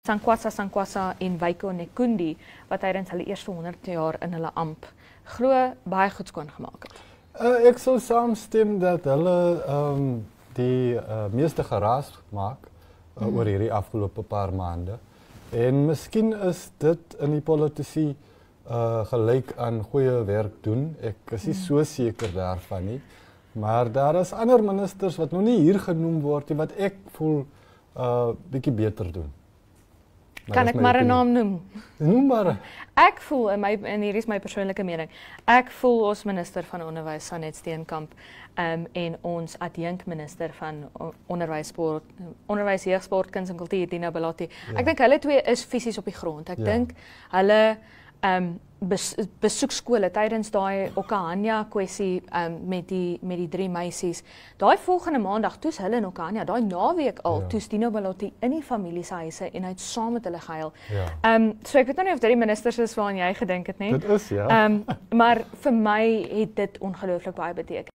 Sankwasa en Wyko Nekundi, wat tydens hulle eerste 100 jaar in hulle amp glo baie goed skoon gemaak het. Ek sou saamstem dat hulle die meeste geraas maak oor hierdie afgelope paar maande. En miskien is dit in die politisie gelyk aan goeie werk doen. Ek is nie so seker daarvan nie. Maar daar is ander ministers wat nog nie hier genoem word nie, wat ek voel bietjie beter doen. Kan ek maar 'n naam noem? Noem maar. Ek voel, en hier is my persoonlike mening, ek voel ons minister van onderwys, Sanet Steenkamp, en ons adjunkminister van onderwys, jeug, sport, kuns en kultuur, Dina Belati. Ja. Ek dink hulle twee is fisies op die grond. Ek dink hulle besoek skole tydens daai Okahanya kwessie met die 3 meisies. Daai volgende maandag toes hulle in Okahanya, daai naweek al, toes Dina Belati in die familie se huise en hy het saam met hulle gehuil. Ja. So ek weet nou nie of dit die ministers is waaraan jy gedink het nie. Dit is, ja. Maar vir my het dit ongelooflik baie beteken.